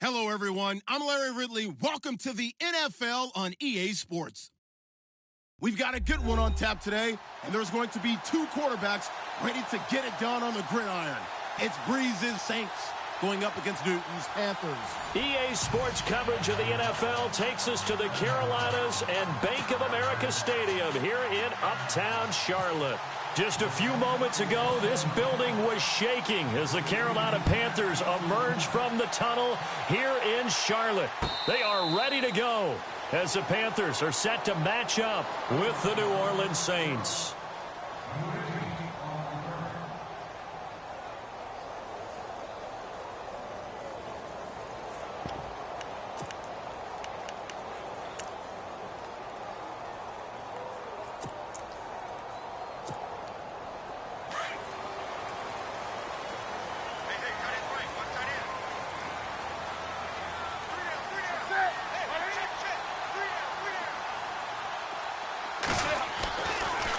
Hello, everyone. I'm Larry Ridley. Welcome to the NFL on EA Sports. We've got a good one on tap today, and there's going to be two quarterbacks ready to get it done on the gridiron. It's Breeze's Saints going up against Newton's Panthers. EA Sports coverage of the NFL takes us to the Carolinas and Bank of America Stadium here in Uptown Charlotte. Just a few moments ago, this building was shaking as the Carolina Panthers emerged from the tunnel here in Charlotte. They are ready to go as the Panthers are set to match up with the New Orleans Saints.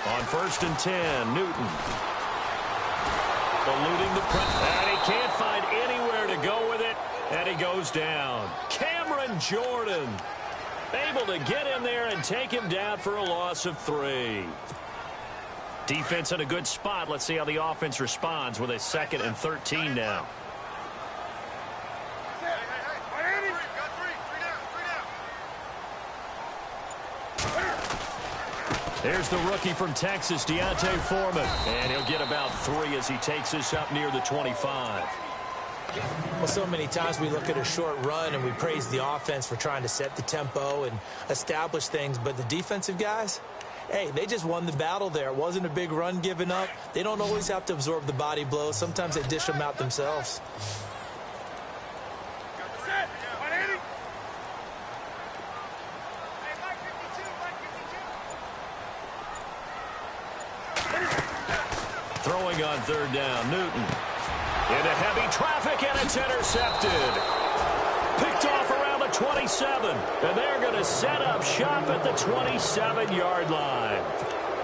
On 1st and 10, Newton. Eluding the press. And he can't find anywhere to go with it. And he goes down. Cameron Jordan able to get in there and take him down for a loss of 3. Defense in a good spot. Let's see how the offense responds with a 2nd and 13 now. There's the rookie from Texas, Deontay Foreman. And he'll get about 3 as he takes this up near the 25. Well, so many times we look at a short run and we praise the offense for trying to set the tempo and establish things. But the defensive guys, hey, they just won the battle there. It wasn't a big run given up. They don't always have to absorb the body blows. Sometimes they dish them out themselves. Throwing on 3rd down, Newton. Into heavy traffic, and it's intercepted. Picked off around the 27, and they're going to set up shop at the 27-yard line.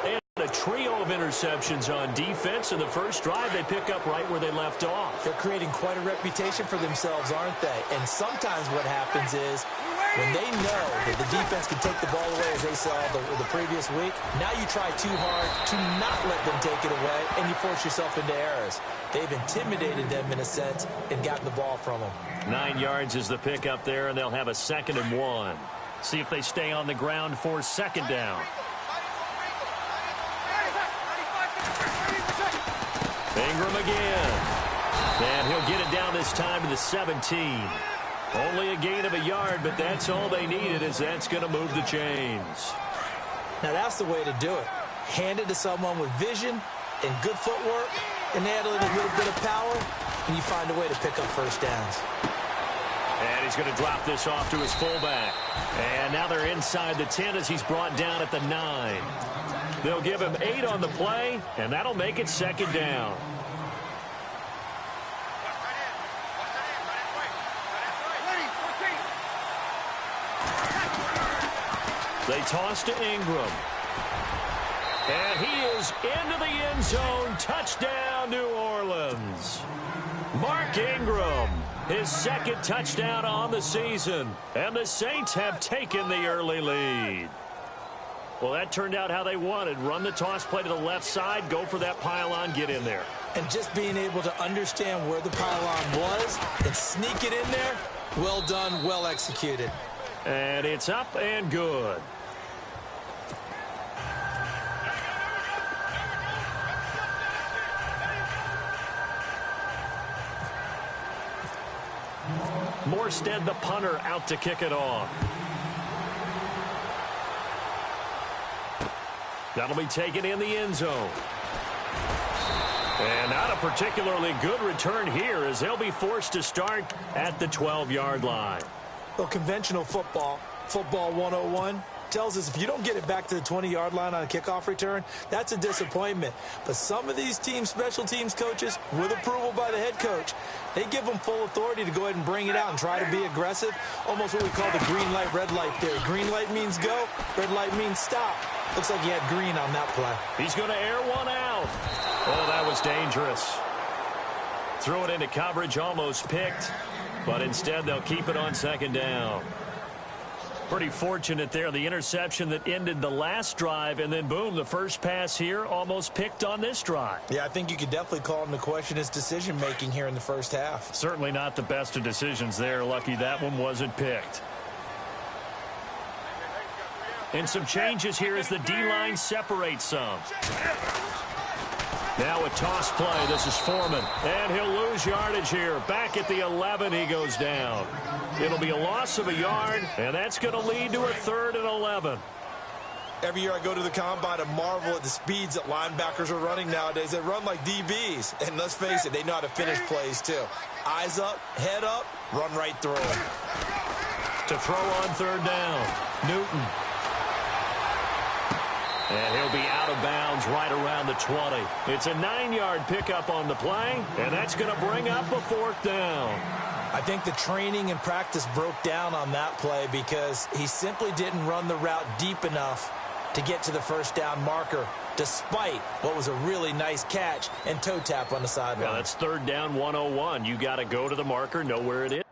And a trio of interceptions on defense. In the first drive, they pick up right where they left off. They're creating quite a reputation for themselves, aren't they? And sometimes what happens is when they know that the defense can take the ball away, as they saw the previous week, now you try too hard to not let them take it away, and you force yourself into errors. They've intimidated them, in a sense, and gotten the ball from them. 9 yards is the pickup there, and they'll have a 2nd and 1. See if they stay on the ground for 2nd down. Ingram again. And he'll get it down this time to the 17. Only a gain of a yard, but that's all they needed, as that's going to move the chains. Now that's the way to do it. Hand it to someone with vision and good footwork, and add a little bit of power, and you find a way to pick up first downs. And he's going to drop this off to his fullback. And now they're inside the 10 as he's brought down at the 9. They'll give him 8 on the play, and that'll make it 2nd down. They toss to Ingram. And he is into the end zone. Touchdown, New Orleans. Mark Ingram, his 2nd touchdown on the season. And the Saints have taken the early lead. Well, that turned out how they wanted. Run the toss play to the left side, go for that pylon, get in there. And just being able to understand where the pylon was and sneak it in there, well done, well executed. And it's up and good. Morstead, the punter, out to kick it off. That'll be taken in the end zone. And not a particularly good return here, as they'll be forced to start at the 12-yard line. Well, conventional football 101, tells us if you don't get it back to the 20-yard line on a kickoff return, that's a disappointment. But some of these teams, special teams coaches, with approval by the head coach, they give them full authority to go ahead and bring it out and try to be aggressive. Almost what we call the green light, red light theory. Green light means go, red light means stop. Looks like he had green on that play. He's going to air one out. Oh, that was dangerous. Threw it into coverage, almost picked. But instead, they'll keep it on second down. Pretty fortunate there, the interception that ended the last drive, and then, boom, the first pass here almost picked on this drive. Yeah, I think you could definitely call him to question his decision-making here in the first half. Certainly not the best of decisions there. Lucky that one wasn't picked. And some changes here as the D-line separates some. Now a toss play. This is Foreman. And he'll lose yardage here. Back at the 11, he goes down. It'll be a loss of a yard, and that's going to lead to a 3rd and 11. Every year I go to the combine and marvel at the speeds that linebackers are running nowadays. They run like DBs. And let's face it, they know how to finish plays too. Eyes up, head up, run right through them. To throw on 3rd down, Newton. And he'll be out of bounds right around the 20. It's a 9-yard pickup on the play, and that's going to bring up a 4th down. I think the training and practice broke down on that play because he simply didn't run the route deep enough to get to the first down marker, despite what was a really nice catch and toe tap on the sideline. Yeah, that's 3rd down 101. You got to go to the marker, know where it is.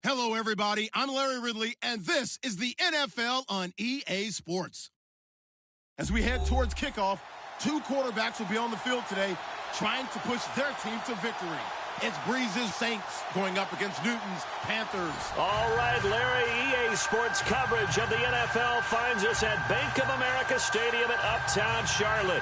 Hello, everybody. I'm Larry Ridley, and this is the NFL on EA Sports. As we head towards kickoff, 2 quarterbacks will be on the field today trying to push their team to victory. It's Breeze's Saints going up against Newton's Panthers. All right, Larry, EA Sports coverage of the NFL finds us at Bank of America Stadium in Uptown Charlotte.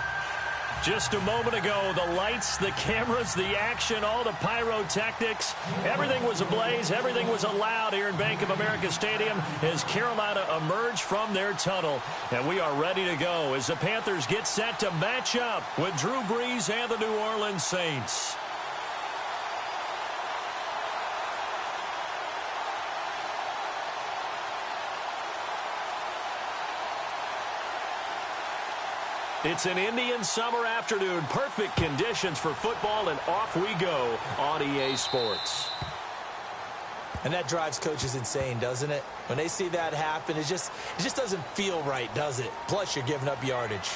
Just a moment ago, the lights, the cameras, the action, all the pyrotechnics, everything was ablaze, everything was allowed here in Bank of America Stadium as Carolina emerged from their tunnel. And we are ready to go as the Panthers get set to match up with Drew Brees and the New Orleans Saints. It's an Indian summer afternoon. Perfect conditions for football, and off we go on EA Sports. And that drives coaches insane, doesn't it? When they see that happen, it just doesn't feel right, does it? Plus, you're giving up yardage.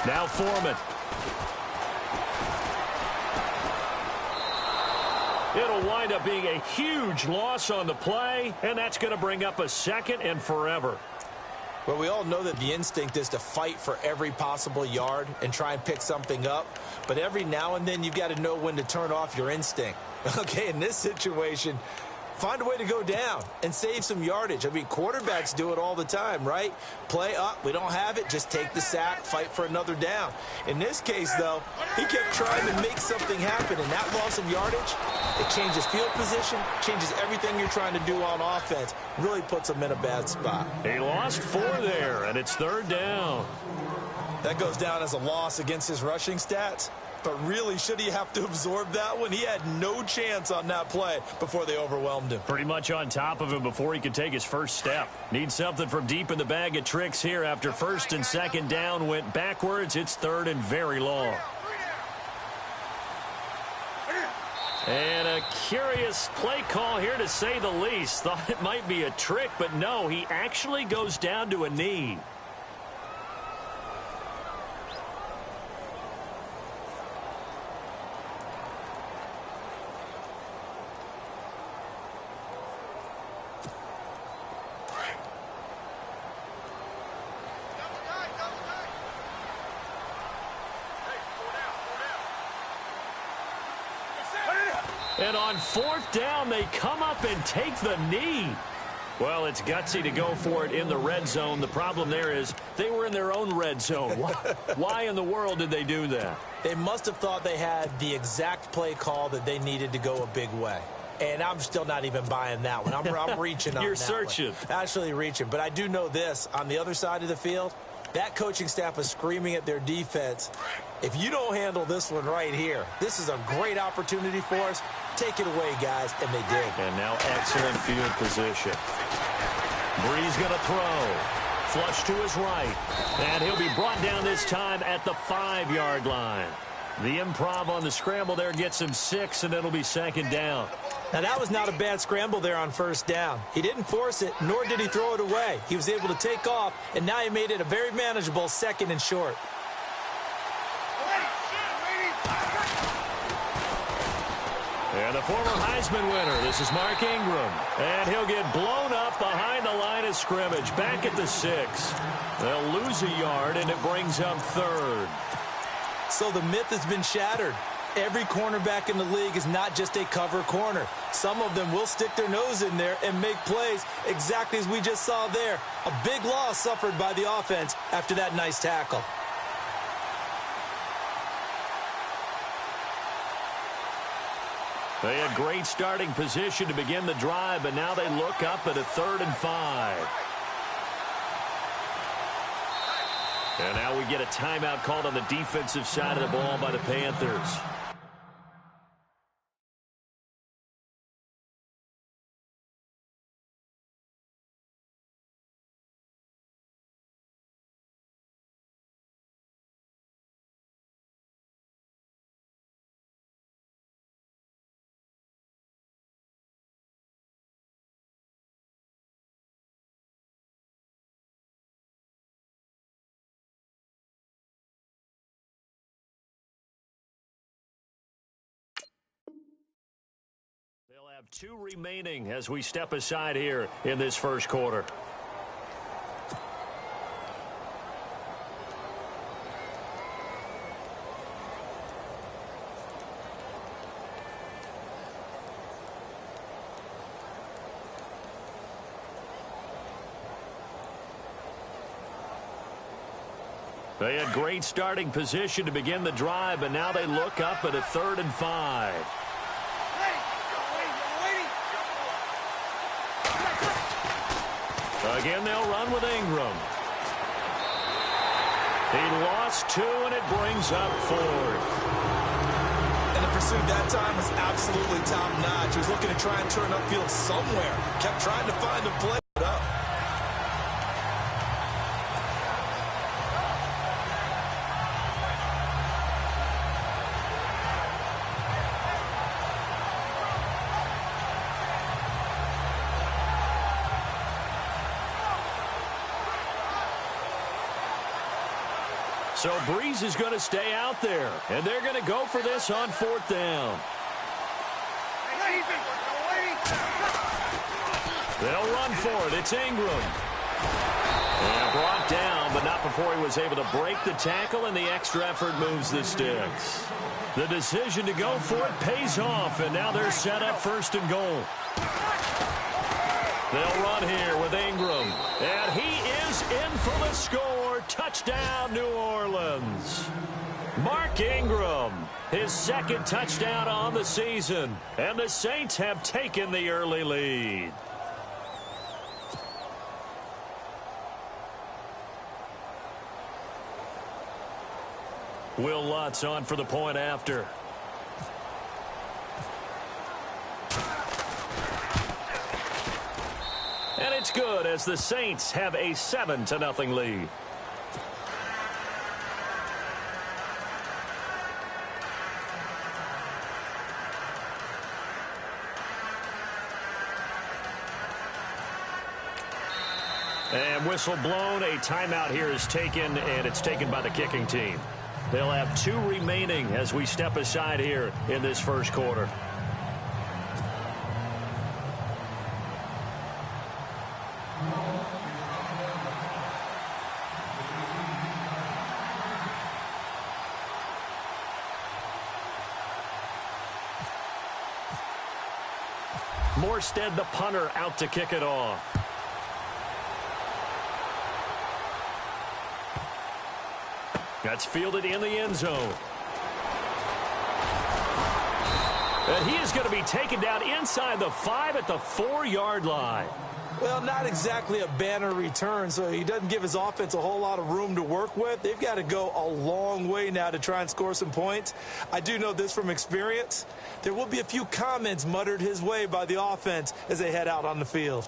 Now Foreman. It'll wind up being a huge loss on the play, and that's going to bring up a second and forever. Well, we all know that the instinct is to fight for every possible yard and try and pick something up. But every now and then, you've got to know when to turn off your instinct. Okay, in this situation, find a way to go down and save some yardage. I mean, quarterbacks do it all the time, right? Play up, we don't have it, just take the sack, fight for another down. In this case, though, he kept trying to make something happen, and that loss of yardage, it changes field position, changes everything you're trying to do on offense, really puts him in a bad spot. He lost 4 there, and it's 3rd down. That goes down as a loss against his rushing stats. But really, should he have to absorb that one? He had no chance on that play before they overwhelmed him. Pretty much on top of him before he could take his first step. Needs something from deep in the bag of tricks here after 1st and 2nd down went backwards. It's 3rd and very long. And a curious play call here, to say the least. Thought it might be a trick, but no, he actually goes down to a knee. And on 4th down, they come up and take the knee. Well, it's gutsy to go for it in the red zone. The problem there is they were in their own red zone. Why in the world did they do that? They must have thought they had the exact play call that they needed to go a big way. And I'm still not even buying that one. I'm reaching on You're that searching. one. Actually reaching. But I do know this. On the other side of the field, that coaching staff is screaming at their defense, if you don't handle this one right here, this is a great opportunity for us. Take it away, guys. And they did. And now excellent field position. Bree's going to throw. Flush to his right. And he'll be brought down this time at the 5-yard line. The improv on the scramble there gets him 6, and it'll be 2nd down. Now, that was not a bad scramble there on 1st down. He didn't force it, nor did he throw it away. He was able to take off, and now he made it a very manageable 2nd and short. And the former Heisman winner, this is Mark Ingram. And he'll get blown up behind the line of scrimmage, back at the 6. They'll lose a yard, and it brings up 3rd. So the myth has been shattered. Every cornerback in the league is not just a cover corner. Some of them will stick their nose in there and make plays exactly as we just saw there. A big loss suffered by the offense after that nice tackle. They had great starting position to begin the drive, but now they look up at a 3rd and 5. And now we get a timeout called on the defensive side of the ball by the Panthers. They'll have 2 remaining as we step aside here in this first quarter. They had great starting position to begin the drive, but now they look up at a 3rd and 5. Again, they'll run with Ingram. He lost 2, and it brings up 4th. And the pursuit that time was absolutely top-notch. He was looking to try and turn upfield somewhere. Kept trying to find a play. So Breeze is going to stay out there, and they're going to go for this on 4th down. They'll run for it. It's Ingram. And brought down, but not before he was able to break the tackle, and the extra effort moves the sticks. The decision to go for it pays off, and now they're set up 1st and goal. They'll run here with Ingram, and he is in for the score. Touchdown, New Orleans. Mark Ingram, his 2nd touchdown on the season, and the Saints have taken the early lead. Will Lutz on for the point after. And it's good as the Saints have a 7-0 lead. And whistle blown. A timeout here is taken, and it's taken by the kicking team. They'll have 2 remaining as we step aside here in this first quarter. Morstead, the punter, out to kick it off. That's fielded in the end zone. And he is going to be taken down inside the 5 at the 4-yard line. Well, not exactly a banner return, so he doesn't give his offense a whole lot of room to work with. They've got to go a long way now to try and score some points. I do know this from experience. There will be a few comments muttered his way by the offense as they head out on the field.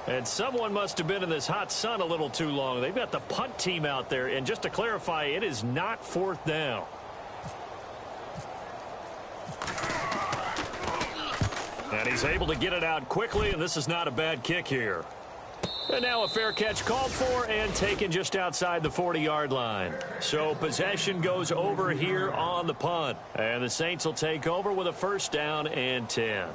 And someone must have been in this hot sun a little too long. They've got the punt team out there. And just to clarify, it is not 4th down. And he's able to get it out quickly, and this is not a bad kick here. And now a fair catch called for and taken just outside the 40-yard line. So possession goes over here on the punt. And the Saints will take over with a 1st down and 10.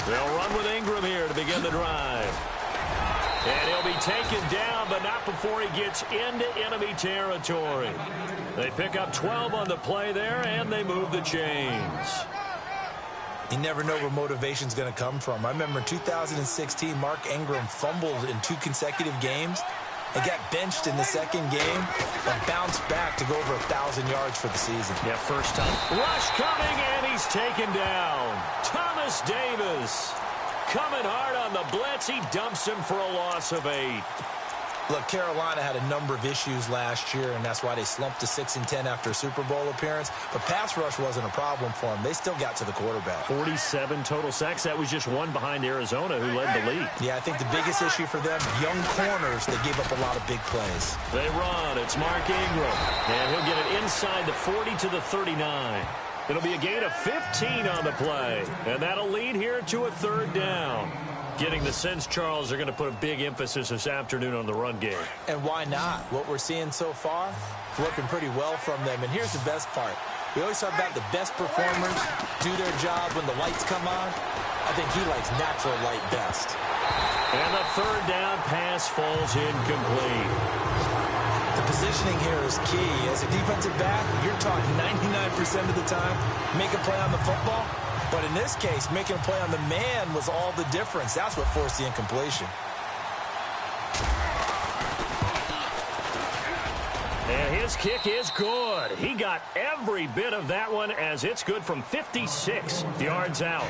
They'll run with Ingram here to begin the drive. And he'll be taken down, but not before he gets into enemy territory. They pick up 12 on the play there, and they move the chains. You never know where motivation's going to come from. I remember in 2016, Mark Ingram fumbled in 2 consecutive games. They got benched in the 2nd game, but bounced back to go over 1,000 yards for the season. Yeah, first time. Rush coming, and he's taken down. Thomas Davis coming hard on the blitz. He dumps him for a loss of 8. Look, Carolina had a number of issues last year, and that's why they slumped to 6-10 after a Super Bowl appearance. But pass rush wasn't a problem for them. They still got to the quarterback. 47 total sacks. That was just one behind Arizona, who led the league. Yeah, I think the biggest issue for them, young corners, they gave up a lot of big plays. They run. It's Mark Ingram. And he'll get it inside the 40 to the 39. It'll be a gain of 15 on the play. And that'll lead here to a 3rd down. Getting the sense, Charles, they're going to put a big emphasis this afternoon on the run game. And why not? What we're seeing so far, working pretty well from them. And here's the best part. We always talk about the best performers do their job when the lights come on. I think he likes natural light best. And the third down pass falls incomplete. The positioning here is key. As a defensive back, you're taught 99% of the time, make a play on the football. But in this case, making a play on the man was all the difference. That's what forced the incompletion. And his kick is good. He got every bit of that one as it's good from 56 yards out.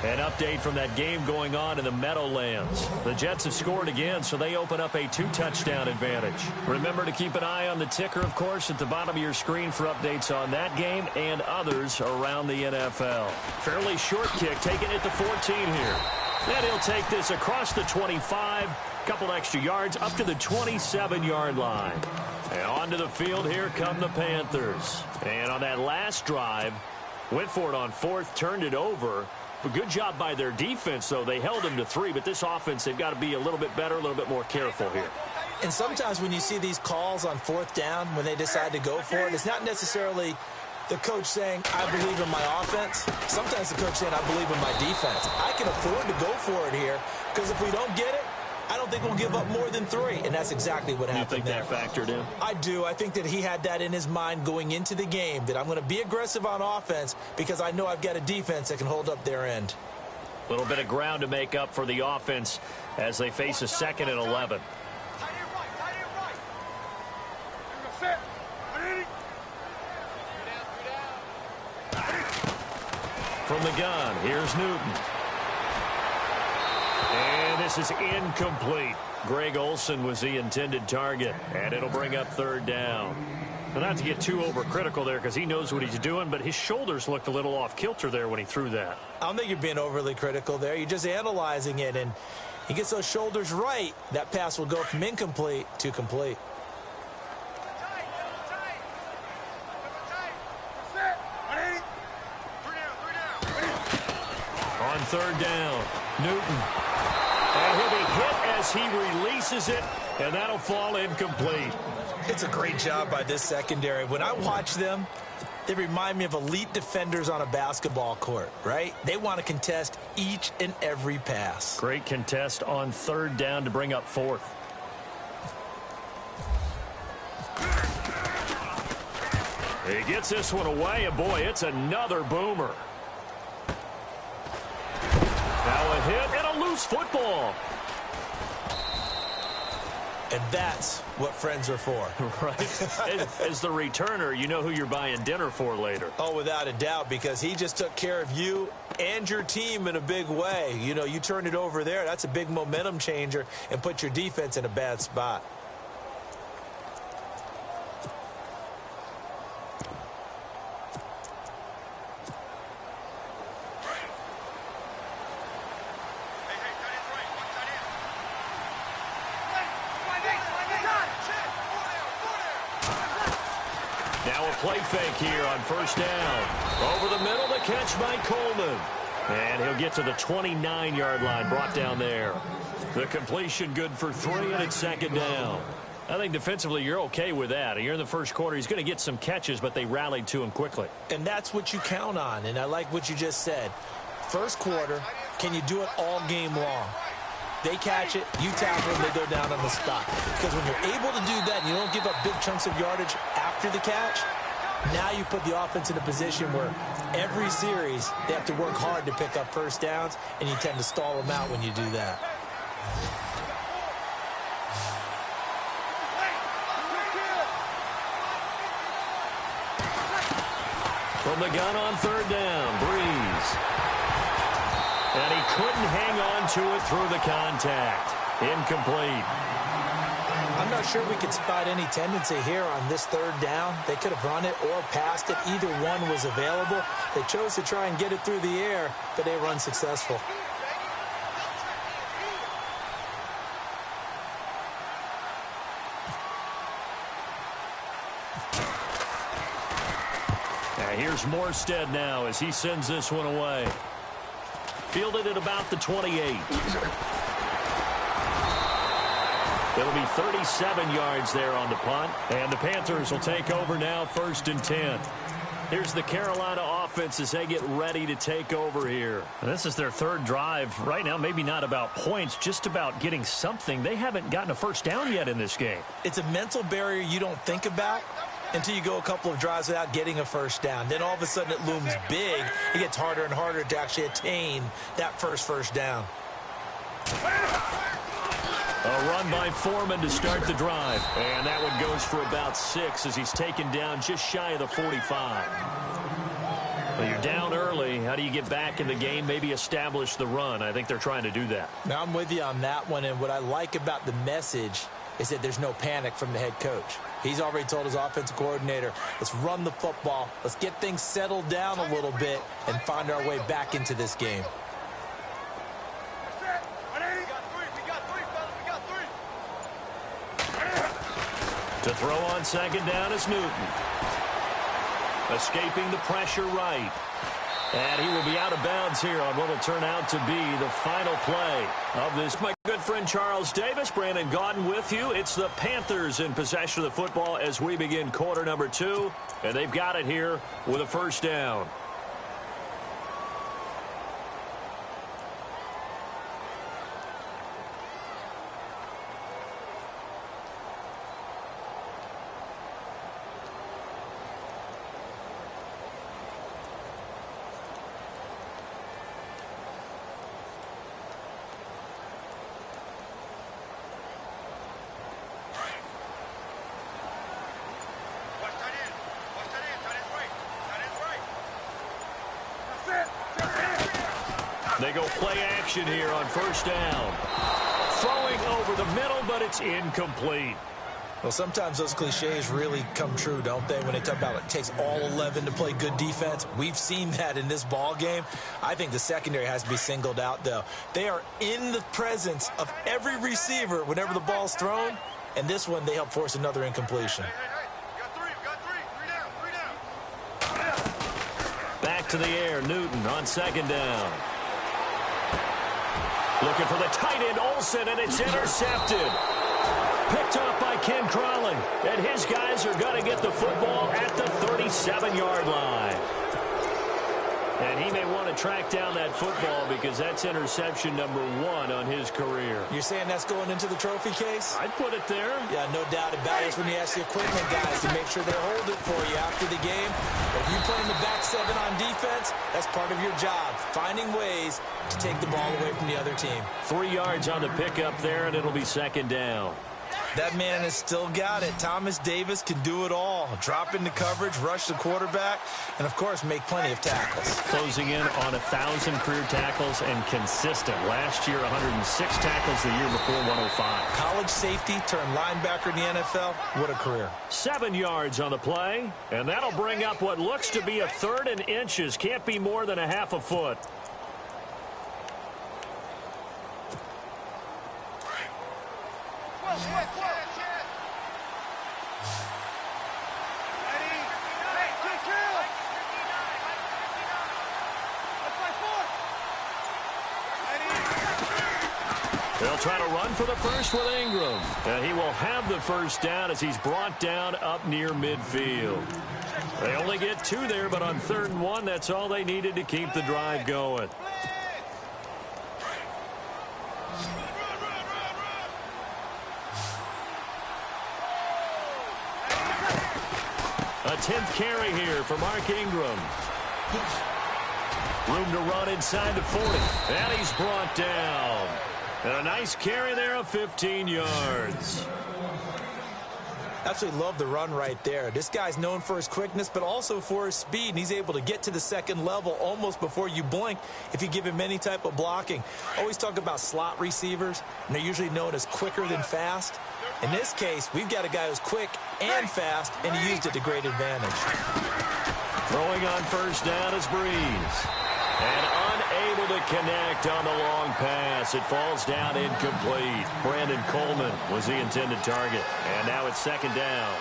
An update from that game going on in the Meadowlands. The Jets have scored again, so they open up a 2-touchdown advantage. Remember to keep an eye on the ticker, of course, at the bottom of your screen for updates on that game and others around the NFL. Fairly short kick, taking it to 14 here. Then he'll take this across the 25, couple extra yards up to the 27-yard line. And onto the field, here come the Panthers. And on that last drive, went for it on fourth, turned it over. A good job by their defense, though. They held them to 3, but this offense, they've got to be a little bit better, a little bit more careful here. And sometimes when you see these calls on fourth down, when they decide to go for it, it's not necessarily the coach saying, I believe in my offense. Sometimes the coach saying, I believe in my defense. I can afford to go for it here because if we don't get it, I don't think we'll give up more than 3, and that's exactly what happened there. You think that factored in? I do. I think that he had that in his mind going into the game, that I'm going to be aggressive on offense because I know I've got a defense that can hold up their end. A little bit of ground to make up for the offense as they face a 2nd and 11. From the gun, here's Newton. And this is incomplete. Greg Olsen was the intended target, and it'll bring up 3rd down. Well, not to get too overcritical there because he knows what he's doing, but his shoulders looked a little off kilter there when he threw that. I don't think you're being overly critical there. You're just analyzing it, and he gets those shoulders right. That pass will go from incomplete to complete. On 3rd down, Newton. And he'll be hit as he releases it, and that'll fall incomplete. It's a great job by this secondary. When I watch them, they remind me of elite defenders on a basketball court, right? They want to contest each and every pass. Great contest on 3rd down to bring up 4th. He gets this one away, and boy, it's another boomer. Now a hit and a loose football. And that's what friends are for. Right. As the returner, you know who you're buying dinner for later. Oh, without a doubt, because he just took care of you and your team in a big way. You know, you turn it over there, that's a big momentum changer and put your defense in a bad spot. Play fake here on 1st down. Over the middle, the catch by Coleman. And he'll get to the 29-yard line, brought down there. The completion good for 3, and it's 2nd down. I think defensively you're okay with that. You're in the first quarter. He's going to get some catches, but they rallied to him quickly. And that's what you count on, and I like what you just said. First quarter, can you do it all game long? They catch it, you tackle them, they go down on the spot. Because when you're able to do that and you don't give up big chunks of yardage after the catch, now you put the offense in a position where every series they have to work hard to pick up 1st downs, and you tend to stall them out when you do that. From the gun on 3rd down, Breeze. And he couldn't hang on to it through the contact. Incomplete. I'm not sure we could spot any tendency here on this 3rd down. They could have run it or passed it. Either one was available. They chose to try and get it through the air, but they were unsuccessful. Here's Morstead now as he sends this one away. Fielded at about the 28. It'll be 37 yards there on the punt. And the Panthers will take over now, 1st and 10. Here's the Carolina offense as they get ready to take over here. And this is their third drive. Right now, maybe not about points, just about getting something. They haven't gotten a first down yet in this game. It's a mental barrier you don't think about until you go a couple of drives without getting a first down. Then all of a sudden it looms big. It gets harder and harder to actually attain that first down. A run by Foreman to start the drive. And that one goes for about 6 as he's taken down just shy of the 45. Well, you're down early. How do you get back in the game? Maybe establish the run. I think they're trying to do that. Now, I'm with you on that one. And what I like about the message is that there's no panic from the head coach. He's already told his offensive coordinator, let's run the football. Let's get things settled down a little bit and find our way back into this game. To throw on second down is Newton. Escaping the pressure right. And he will be out of bounds here on what will turn out to be the final play of this. My good friend Charles Davis, Brandon Gaudin with you. It's the Panthers in possession of the football as we begin quarter number 2. And they've got it here with a first down. They go play action here on first down. Throwing over the middle, but it's incomplete. Well, sometimes those cliches really come true, don't they, when they talk about it takes all 11 to play good defense. We've seen that in this ball game. I think the secondary has to be singled out, though. They are in the presence of every receiver whenever the ball's thrown, and this one they help force another incompletion. Back to the air, Newton on second down. Looking for the tight end, Olsen, and it's intercepted. Picked off by Ken Crawley. And his guys are going to get the football at the 37-yard line. And he may want to track down that football because that's interception number 1 on his career. You're saying that's going into the trophy case? I'd put it there. Yeah, no doubt about it. It's when you ask the equipment guys to make sure they hold it for you after the game. But if you play in the back 7 on defense, that's part of your job, finding ways to take the ball away from the other team. 3 yards on the pickup there, and it'll be second down. That man has still got it. Thomas Davis can do it all. Drop into coverage, rush the quarterback, and, of course, make plenty of tackles. Closing in on 1,000 career tackles and consistent. Last year, 106 tackles, the year before 105. College safety turned linebacker in the NFL. What a career. 7 yards on the play, and that'll bring up what looks to be a 3rd and inches. Can't be more than a half a foot. They'll try to run for the first with Ingram. And he will have the first down as he's brought down up near midfield. They only get 2 there, but on 3rd and 1, that's all they needed to keep the drive going. A 10th carry here for Mark Ingram. Room to run inside the 40. And he's brought down. And a nice carry there of 15 yards. Absolutely love the run right there. This guy's known for his quickness, but also for his speed, and he's able to get to the second level almost before you blink if you give him any type of blocking. Always talk about slot receivers, and they're usually known as quicker than fast. In this case, we've got a guy who's quick and fast, and he used it to great advantage. Throwing on first down is Breeze. And unable to connect on the long pass. It falls down incomplete. Brandon Coleman was the intended target. And now it's second down.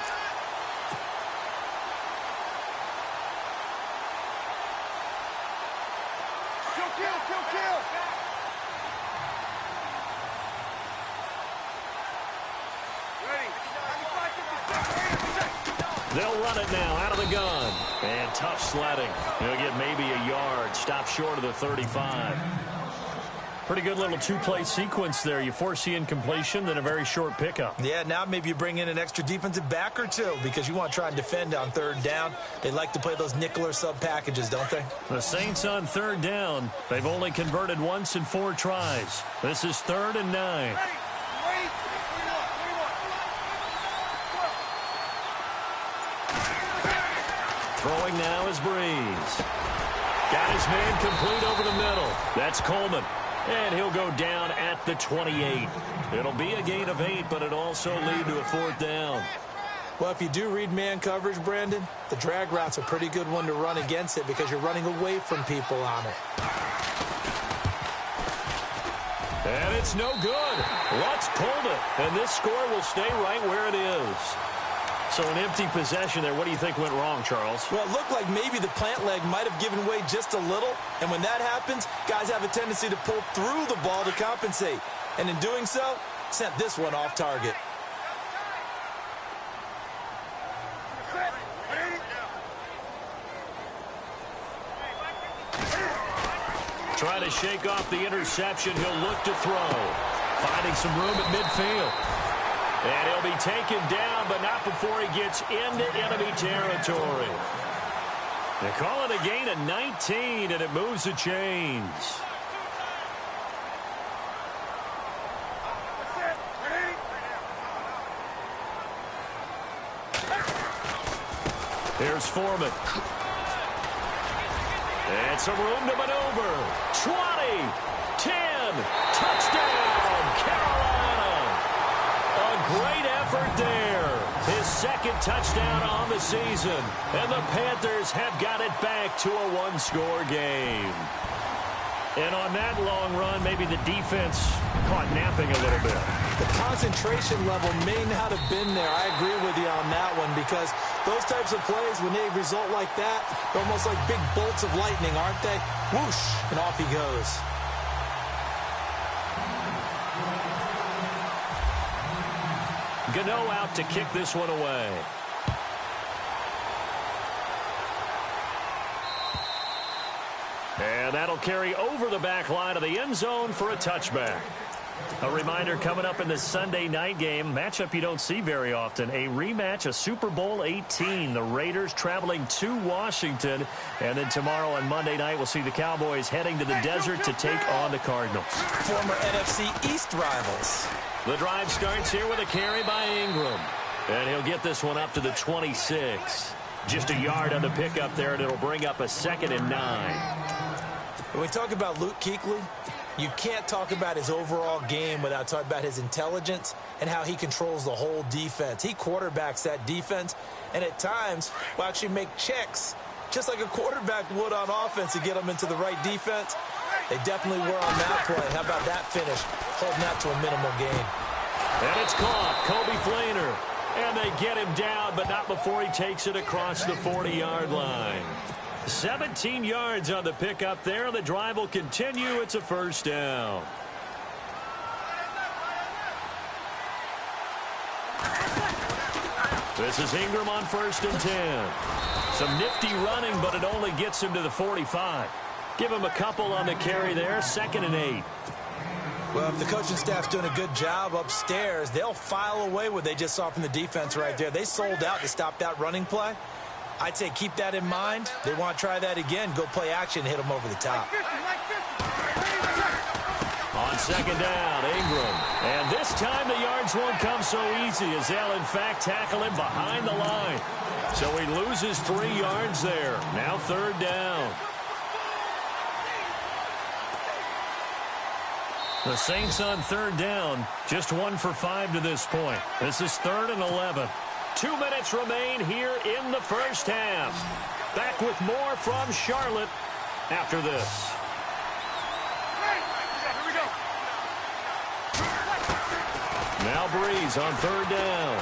They'll run it now out of the gun. And tough sledding. He'll get maybe a yard. Stop short of the 35. Pretty good little two-play sequence there. You force the incompletion, then a very short pickup. Yeah, now maybe you bring in an extra defensive back or two because you want to try and defend on third down. They like to play those nickel or sub packages, don't they? The Saints on third down. They've only converted once in 4 tries. This is 3rd and 9. Throwing now is Breeze. Got his man complete over the middle. That's Coleman. And he'll go down at the 28. It'll be a gain of 8, but it'll also lead to a 4th down. Well, if you do read man coverage, Brandon, the drag route's a pretty good one to run against it because you're running away from people on it. And it's no good. Lutz pulled it, and this score will stay right where it is. So an empty possession there. What do you think went wrong, Charles? Well, it looked like maybe the plant leg might have given way just a little. And when that happens, guys have a tendency to pull through the ball to compensate. And in doing so, sent this one off target. Trying to shake off the interception. He'll look to throw. Finding some room at midfield. And he'll be taken down, but not before he gets into enemy territory. They call it a gain of 19, and it moves the chains. Here's Foreman. And some room to maneuver. 20, 10, touchdown, Carolina. A great effort there. His 2nd touchdown on the season. And the Panthers have got it back to a 1-score game. And on that long run, maybe the defense caught napping a little bit. The concentration level may not have been there. I agree with you on that one because those types of plays, when they result like that, they're almost like big bolts of lightning, aren't they? Whoosh, and off he goes. Gano out to kick this one away. And that'll carry over the back line of the end zone for a touchback. A reminder coming up in the Sunday night game, matchup you don't see very often, a rematch of Super Bowl 18. The Raiders traveling to Washington. And then tomorrow on Monday night, we'll see the Cowboys heading to the desert to take on the Cardinals. Former NFC East rivals. The drive starts here with a carry by Ingram. And he'll get this one up to the 26. Just a yard on the pickup there, and it'll bring up a 2nd and 9. When we talk about Luke Kuechly, you can't talk about his overall game without talking about his intelligence and how he controls the whole defense. He quarterbacks that defense, and at times will actually make checks, just like a quarterback would on offense to get them into the right defense. They definitely were on that play. How about that finish, holding that to a minimal gain. And it's caught. Kobe Flainer. And they get him down, but not before he takes it across the 40-yard line. 17 yards on the pickup there. The drive will continue. It's a 1st down. This is Ingram on 1st and 10. Some nifty running, but it only gets him to the 45. Give him a couple on the carry there. 2nd and 8. Well, if the coaching staff's doing a good job upstairs, they'll file away what they just saw from the defense right there. They sold out to stop that running play. I'd say keep that in mind. They want to try that again. Go play action, hit them over the top. On 2nd down, Ingram. And this time the yards won't come so easy as they'll, in fact, tackle him behind the line. So he loses 3 yards there. Now 3rd down. The Saints on 3rd down, just 1 for 5 to this point. This is 3rd and 11. 2 minutes remain here in the 1st half. Back with more from Charlotte after this. Now Breeze on 3rd down.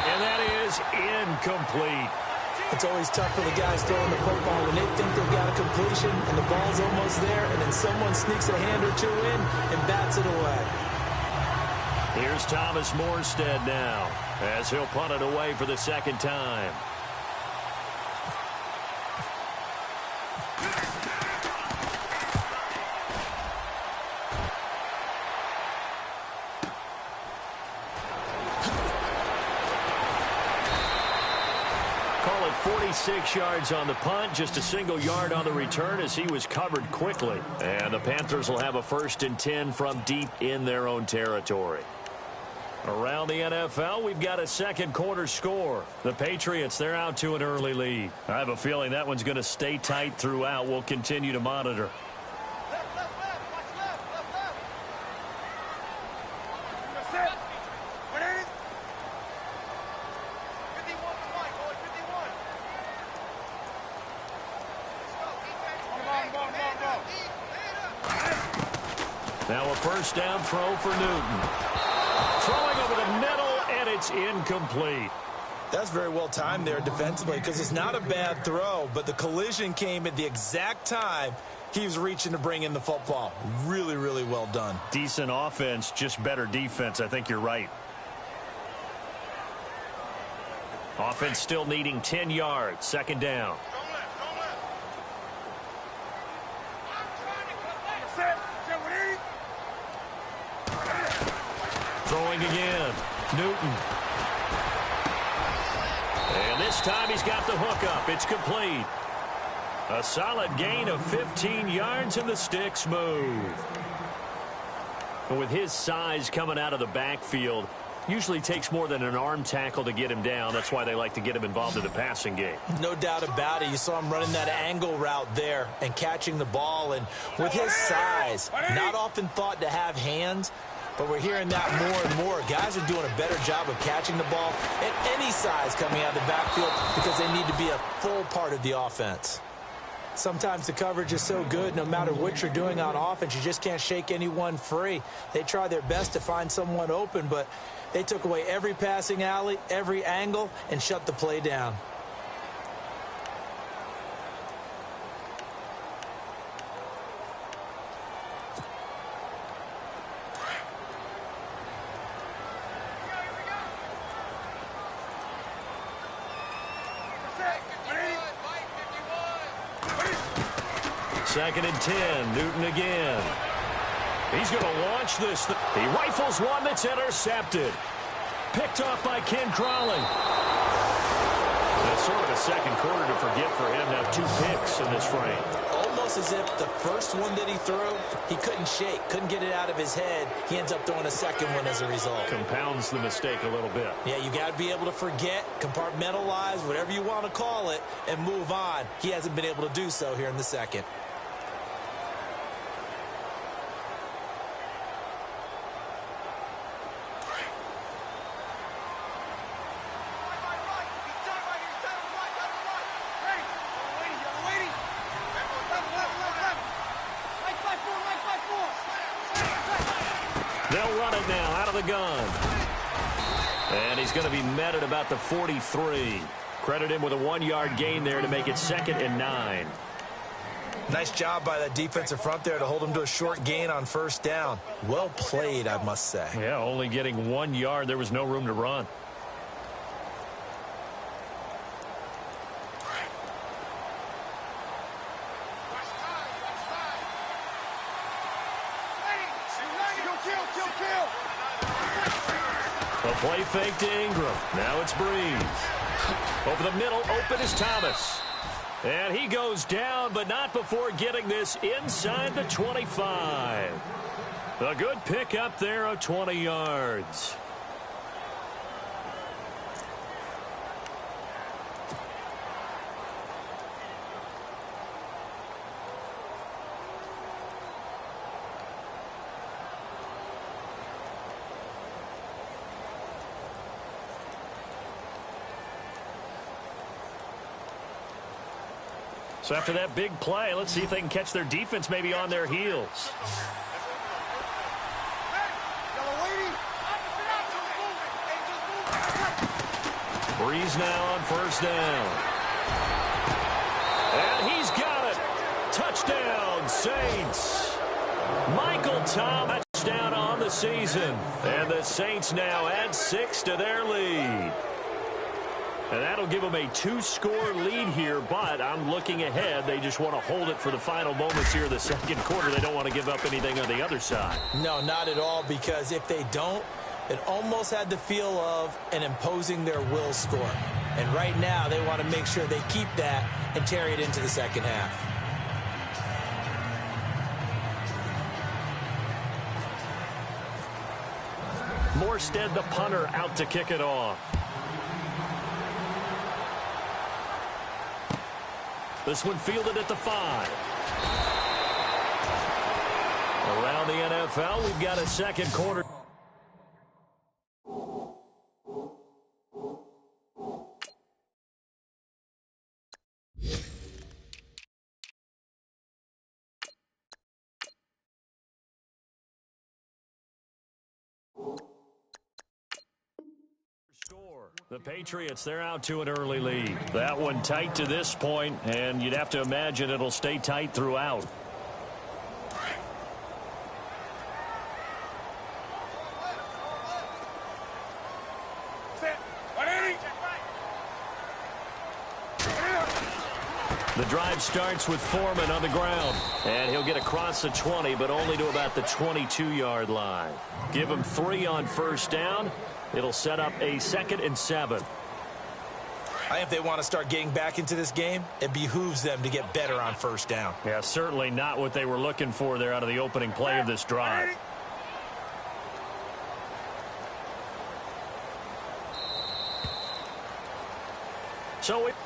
And that is incomplete. It's always tough for the guys throwing the football when they think they've got a completion and the ball's almost there, and then someone sneaks a hand or two in and bats it away. Here's Thomas Morstead now as he'll punt it away for the second time. Call it 46 yards on the punt, just a single yard on the return as he was covered quickly. And the Panthers will have a 1st and 10 from deep in their own territory. Around the NFL, we've got a second quarter score. The Patriots, they're out to an early lead. I have a feeling that one's going to stay tight throughout. We'll continue to monitor. Now a first down throw for Newton. Throwing over the middle, and it's incomplete. That's very well timed there defensively because it's not a bad throw, but the collision came at the exact time he was reaching to bring in the football. Really, really well done. Decent offense, just better defense. I think you're right. Offense still needing 10 yards. Second down. Throwing again. Newton. And this time he's got the hook up. It's complete. A solid gain of 15 yards and the sticks move. And with his size coming out of the backfield, usually takes more than an arm tackle to get him down. That's why they like to get him involved in the passing game. No doubt about it. You saw him running that angle route there and catching the ball. And with his size, not often thought to have hands, but we're hearing that more and more. Guys are doing a better job of catching the ball at any size coming out of the backfield because they need to be a full part of the offense. Sometimes the coverage is so good, no matter what you're doing on offense, you just can't shake anyone free. They try their best to find someone open, but they took away every passing alley, every angle, and shut the play down. Second and 10. Newton again. He's going to launch this. He rifles one that's intercepted. Picked off by Ken Crawley. That's sort of a second quarter to forget for him. Now 2 picks in this frame. Almost as if the first one that he threw, he couldn't shake, couldn't get it out of his head. He ends up throwing a second one as a result. Compounds the mistake a little bit. Yeah, you got to be able to forget, compartmentalize, whatever you want to call it, and move on. He hasn't been able to do so here in the second. They'll run it now out of the gun. And he's going to be met at about the 43. Credit him with a 1-yard gain there to make it 2nd and 9. Nice job by that defensive front there to hold him to a short gain on first down. Well played, I must say. Yeah, only getting 1 yard. There was no room to run. A play fake to Ingram. Now it's Breeze. Over the middle, open is Thomas. And he goes down, but not before getting this inside the 25. A good pickup there of 20 yards. So after that big play, let's see if they can catch their defense maybe on their heels. Breeze now on first down. And he's got it. Touchdown, Saints. Michael Thomas Down on the season. And the Saints now add 6 to their lead. And that'll give them a 2-score lead here, but I'm looking ahead. They just want to hold it for the final moments here in the second quarter. They don't want to give up anything on the other side. No, not at all, because if they don't, it almost had the feel of an imposing their will score. And right now, they want to make sure they keep that and carry it into the second half. Morstead, the punter, out to kick it off. This one fielded at the 5. Around the NFL, we've got a second quarter. The Patriots, they're out to an early lead. That one tight to this point, and you'd have to imagine it'll stay tight throughout. The drive starts with Foreman on the ground, and he'll get across the 20, but only to about the 22-yard line. Give him 3 on first down. It'll set up a 2nd and 7. I think if they want to start getting back into this game, it behooves them to get better on first down. Yeah, certainly not what they were looking for there out of the opening play of this drive.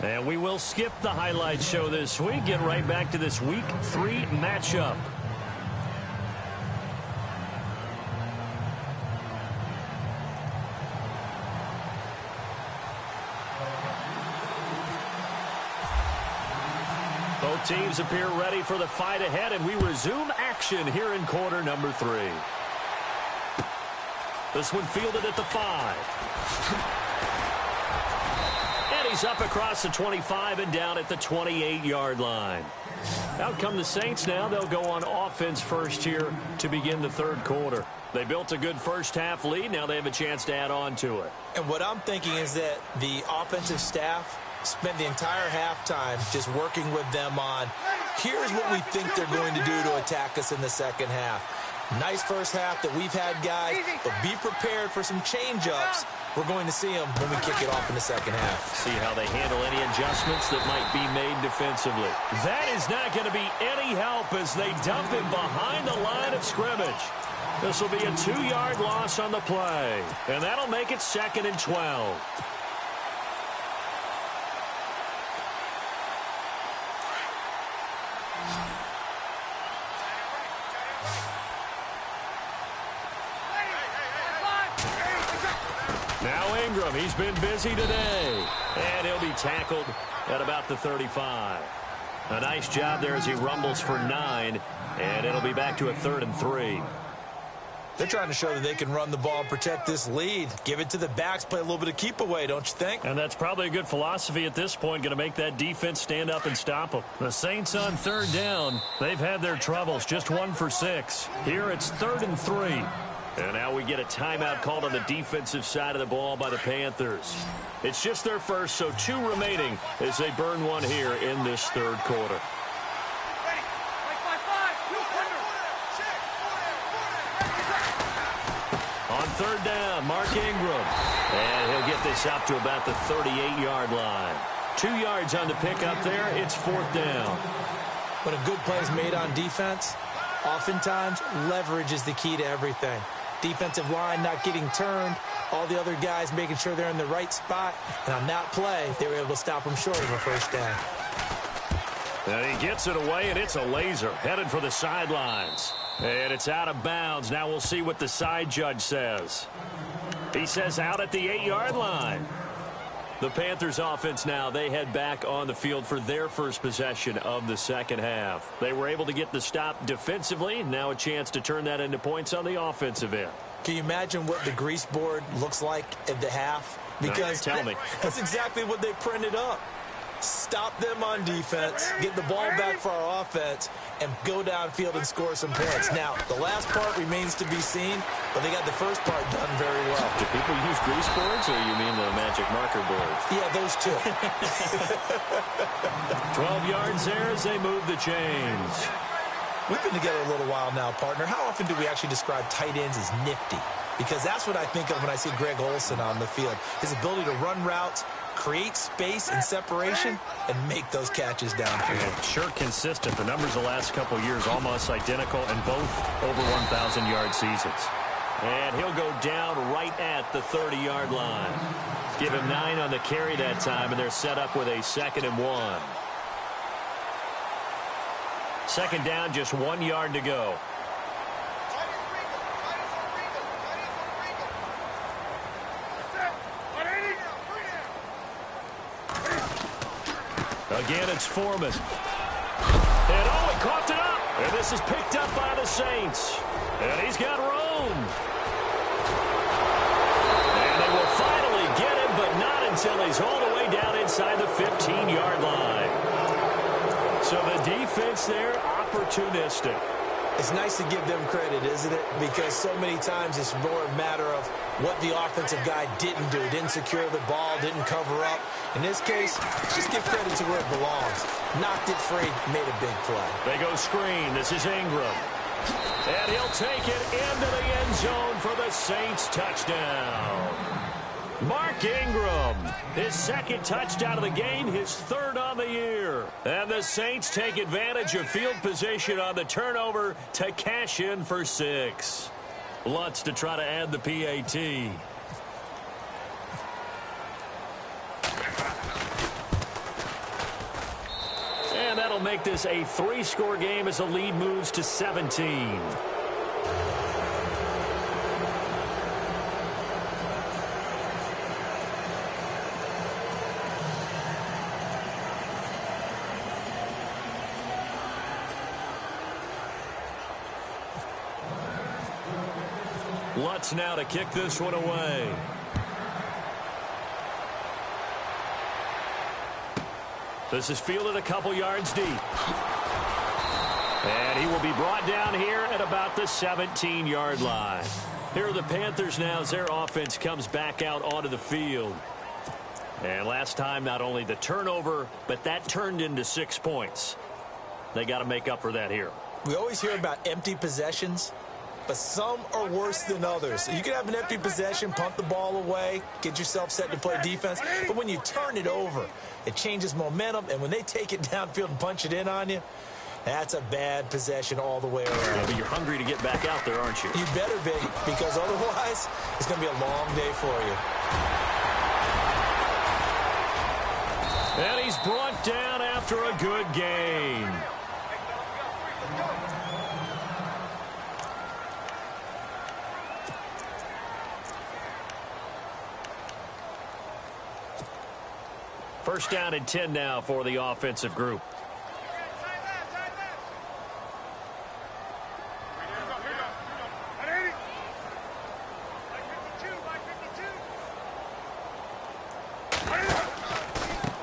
And we will skip the highlight show this week. Get right back to this Week 3 matchup. Both teams appear ready for the fight ahead, and we resume action here in quarter number 3. This one fielded at the 5. And he's up across the 25 and down at the 28-yard line. Out come the Saints now. They'll go on offense first here to begin the third quarter. They built a good first-half lead. Now they have a chance to add on to it. And what I'm thinking is that the offensive staff spent the entire halftime just working with them on, here's what we think they're going to do to attack us in the second half. Nice first half that we've had, guys, but be prepared for some change-ups. We're going to see them when we kick it off in the second half. See how they handle any adjustments that might be made defensively. That is not going to be any help as they dump him behind the line of scrimmage. This will be a 2-yard loss on the play, and that'll make it 2nd and 12. Now Ingram, he's been busy today, and he'll be tackled at about the 35. A nice job there as he rumbles for 9, and it'll be back to a 3rd and 3. They're trying to show that they can run the ball and protect this lead. Give it to the backs, play a little bit of keep away, don't you think? And that's probably a good philosophy at this point, going to make that defense stand up and stop them. The Saints on 3rd down. They've had their troubles, just 1 for 6. Here it's 3rd and 3. And now we get a timeout called on the defensive side of the ball by the Panthers. It's just their first, so 2 remaining as they burn one here in this third quarter. On 3rd down, Mark Ingram. And he'll get this up to about the 38-yard line. 2 yards on the pickup there. It's 4th down. When a good play is made on defense, oftentimes leverage is the key to everything. Defensive line not getting turned, all the other guys making sure they're in the right spot. And on that play, they were able to stop him short of a first down. And he gets it away, and it's a laser headed for the sidelines. And it's out of bounds. Now we'll see what the side judge says. He says out at the 8-yard line. The Panthers offense now, they head back on the field for their first possession of the second half. They were able to get the stop defensively. Now a chance to turn that into points on the offensive end. Can you imagine what the grease board looks like at the half? Because tell me. That's exactly what they printed up. Stop them on defense, get the ball back for our offense, and go downfield and score some points. Now, the last part remains to be seen, but they got the first part done very well. Do people use grease boards, or you mean the magic marker boards? Yeah, those two. 12 yards there as they move the chains. We've been together a little while now, partner. How often do we actually describe tight ends as nifty? Because that's what I think of when I see Greg Olsen on the field. His ability to run routes, create space and separation, and make those catches downfield. Sure consistent. The numbers the last couple years almost identical, and both over 1,000-yard seasons. And he'll go down right at the 30-yard line. Give him 9 on the carry that time, and they're set up with a 2nd and 1. Second down, just 1 yard to go. Again, it's Foreman. And he coughed it up. And this is picked up by the Saints. And he's got room. And they will finally get him, but not until he's all the way down inside the 15-yard line. So the defense there, opportunistic. It's nice to give them credit, isn't it? Because so many times it's more a matter of what the offensive guy didn't do. Didn't secure the ball, didn't cover up. In this case, just give credit to where it belongs. Knocked it free, made a big play. They go screen. This is Ingram. And he'll take it into the end zone for the Saints touchdown. Mark Ingram, his 2nd touchdown of the game, his 3rd on the year. And the Saints take advantage of field position on the turnover to cash in for 6. Lutz to try to add the PAT. And that'll make this a 3-score game as the lead moves to 17. Lutz now to kick this one away. This is fielded a couple yards deep. And he will be brought down here at about the 17-yard line. Here are the Panthers now as their offense comes back out onto the field. And last time, not only the turnover, but that turned into 6 points. They got to make up for that here. We always hear about empty possessions, but some are worse than others. You can have an empty possession, punt the ball away, get yourself set to play defense. But when you turn it over, it changes momentum. And when they take it downfield and punch it in on you, that's a bad possession all the way around. Yeah, but you're hungry to get back out there, aren't you? You better be, because otherwise it's going to be a long day for you. And he's brought down after a good gain. First down and 10 now for the offensive group.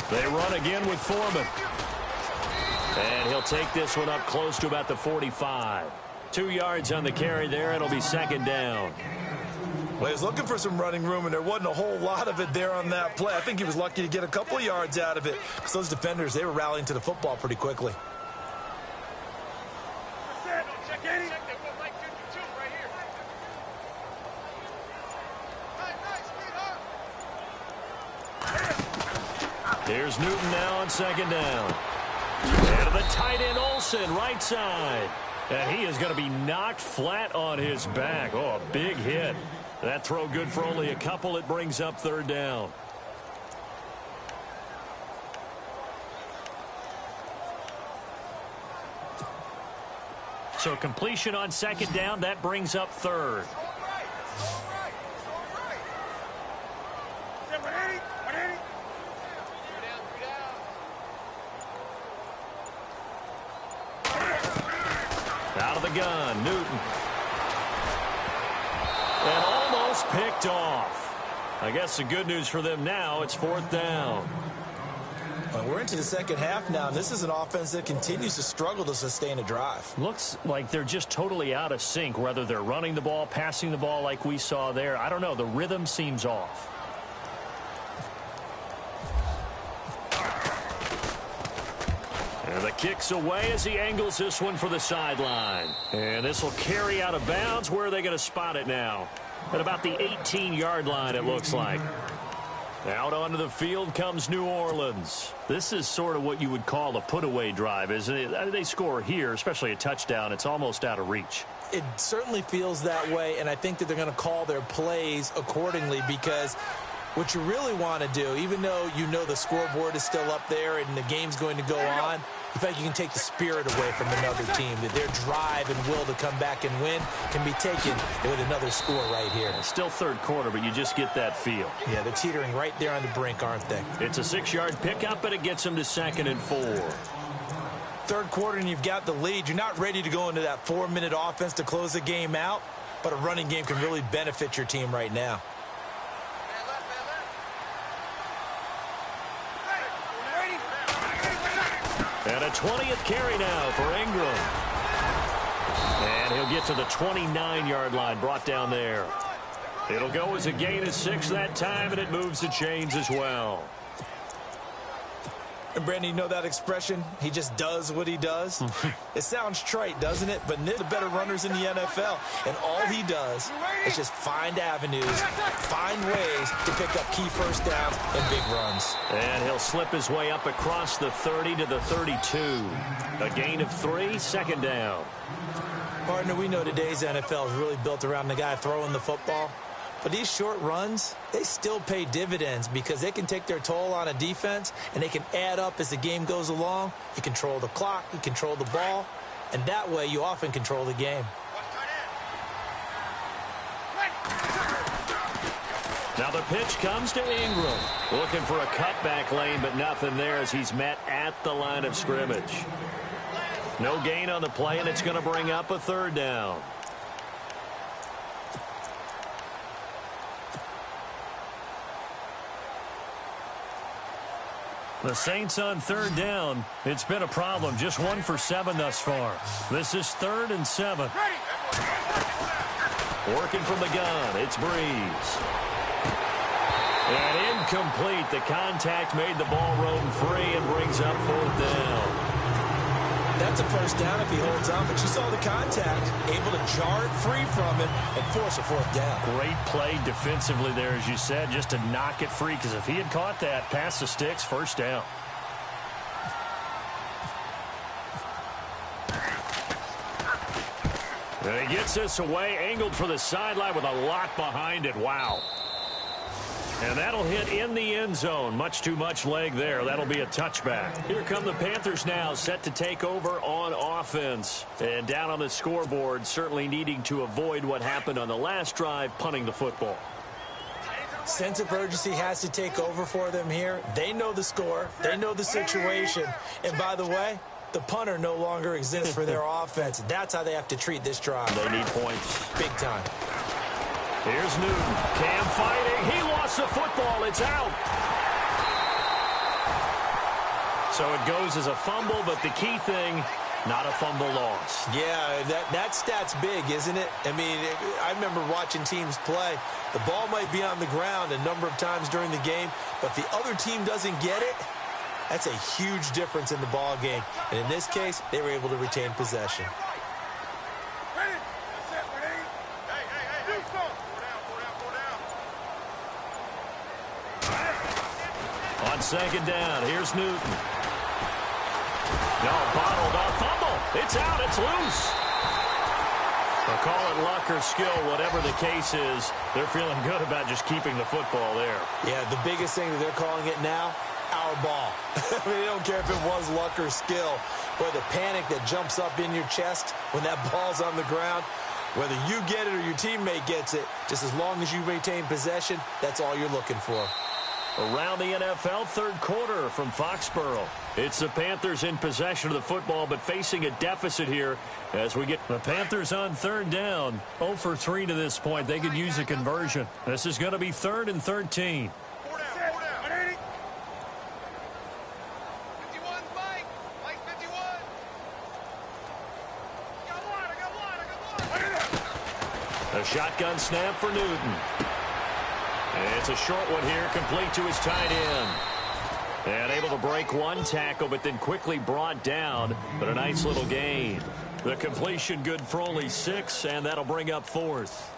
They run again with Foreman. And he'll take this one up close to about the 45. 2 yards on the carry there. It'll be 2nd down. Well, he was looking for some running room, and there wasn't a whole lot of it there on that play. I think he was lucky to get a couple of yards out of it, because those defenders, they were rallying to the football pretty quickly. Here's Newton now on 2nd down. And to the tight end, Olsen, right side. And he is going to be knocked flat on his back. Oh, a big hit. That throw good for only a couple. It brings up 3rd down. So completion on 2nd down. That brings up 3rd. Out of the gun, Newton. And almost picked off. I guess the good news for them now, it's 4th down. Well, we're into the second half now, and this is an offense that continues to struggle to sustain a drive. Looks like they're just totally out of sync, whether they're running the ball, passing the ball like we saw there. I don't know. The rhythm seems off. And the kick's away as he angles this one for the sideline. And this will carry out of bounds. Where are they going to spot it now? At about the 18-yard line, it looks like. Out onto the field comes New Orleans. This is sort of what you would call a put-away drive, isn't it? They score here, especially a touchdown. It's almost out of reach. It certainly feels that way, and I think that they're going to call their plays accordingly, because what you really want to do, even though you know the scoreboard is still up there and the game's going to go on, in fact, you can take the spirit away from another team, that their drive and will to come back and win can be taken with another score right here. It's still third quarter, but you just get that feel. Yeah, they're teetering right there on the brink, aren't they? It's a 6-yard pickup, and it gets them to 2nd and 4. Third quarter, and you've got the lead. You're not ready to go into that 4-minute offense to close the game out, but a running game can really benefit your team right now. And a 20th carry now for Ingram. And he'll get to the 29-yard line, brought down there. It'll go as a gain of 6 that time, and it moves the chains as well. And Brandon, you know that expression? He just does what he does. It sounds trite, doesn't it? But they're the better runners in the NFL. And all he does is just find avenues, find ways to pick up key first downs and big runs. And he'll slip his way up across the 30 to the 32. A gain of 3, 2nd down. Partner, we know today's NFL is really built around the guy throwing the football. But these short runs, they still pay dividends, because they can take their toll on a defense, and they can add up as the game goes along. You control the clock, you control the ball, and that way you often control the game. Now the pitch comes to Ingram. Looking for a cutback lane, but nothing there as he's met at the line of scrimmage. No gain on the play, and it's going to bring up a 3rd down. The Saints on 3rd down. It's been a problem. Just 1 for 7 thus far. This is 3rd and 7. Working from the gun. It's Breeze. And incomplete. The contact made the ball roam free and brings up 4th down. That's a first down if he holds on, but you saw the contact, able to jar it free from it and force a 4th down. Great play defensively there, as you said, just to knock it free, because if he had caught that, past the sticks, 1st down. And he gets this away, angled for the sideline with a lot behind it. Wow. And that'll hit in the end zone. Much too much leg there. That'll be a touchback. Here come the Panthers now, set to take over on offense. And down on the scoreboard, certainly needing to avoid what happened on the last drive, punting the football. Sense of urgency has to take over for them here. They know the score. They know the situation. And by the way, the punter no longer exists for their offense. That's how they have to treat this drive. They need points. Big time. Here's Newton. Cam fighting. He lost the football. It's out. So it goes as a fumble, but the key thing, not a fumble loss. Yeah, that stat's big, isn't it? I mean, I remember watching teams play. The ball might be on the ground a number of times during the game, but the other team doesn't get it. That's a huge difference in the ball game. And in this case, they were able to retain possession. On 2nd down, here's Newton. No, bottled up, fumble. It's out, it's loose. They'll call it luck or skill, whatever the case is. They're feeling good about just keeping the football there. Yeah, the biggest thing that they're calling it now, our ball. I mean, they don't care if it was luck or skill. Boy, the panic that jumps up in your chest when that ball's on the ground, whether you get it or your teammate gets it, just as long as you maintain possession, that's all you're looking for. Around the NFL, 3rd quarter from Foxborough. It's the Panthers in possession of the football, but facing a deficit here as we get the Panthers on 3rd down. 0 for 3 to this point. They could use a conversion. This is going to be 3rd and 13. A shotgun snap for Newton. And it's a short one here, complete to his tight end. And able to break one tackle, but then quickly brought down. But a nice little gain. The completion good for only 6, and that'll bring up 4th.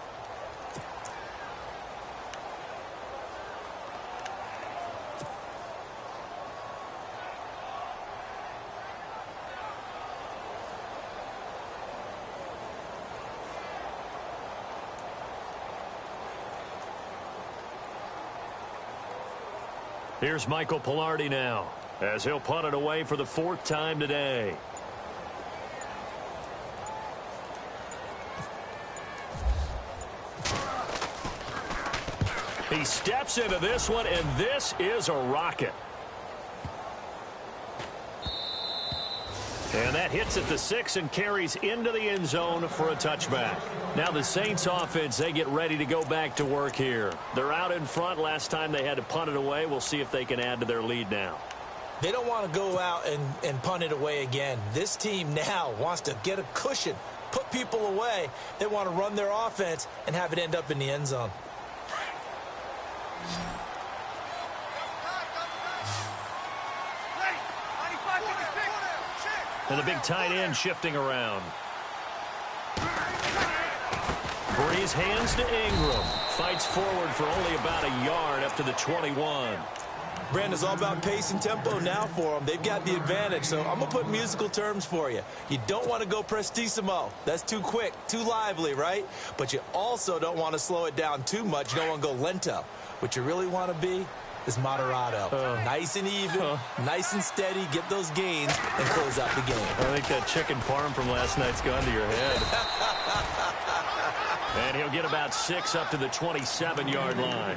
Here's Michael Pilardi now, as he'll punt it away for the 4th time today. He steps into this one, and this is a rocket. And that hits at the 6 and carries into the end zone for a touchback. Now the Saints offense, they get ready to go back to work here. They're out in front. Last time they had to punt it away. We'll see if they can add to their lead now. They don't want to go out and punt it away again. This team now wants to get a cushion, put people away. They want to run their offense and have it end up in the end zone. And the big tight end shifting around. Breeze hands to Ingram. Fights forward for only about a yard up to the 21. Brandon, it's all about pace and tempo now for them. They've got the advantage, so I'm going to put musical terms for you. You don't want to go prestissimo. That's too quick, too lively, right? But you also don't want to slow it down too much. You don't want to go lento. What you really want to be is moderato. Nice and even, nice and steady, get those gains, and close out the game. I think that chicken parm from last night's gone to your head. And he'll get about 6 up to the 27-yard line.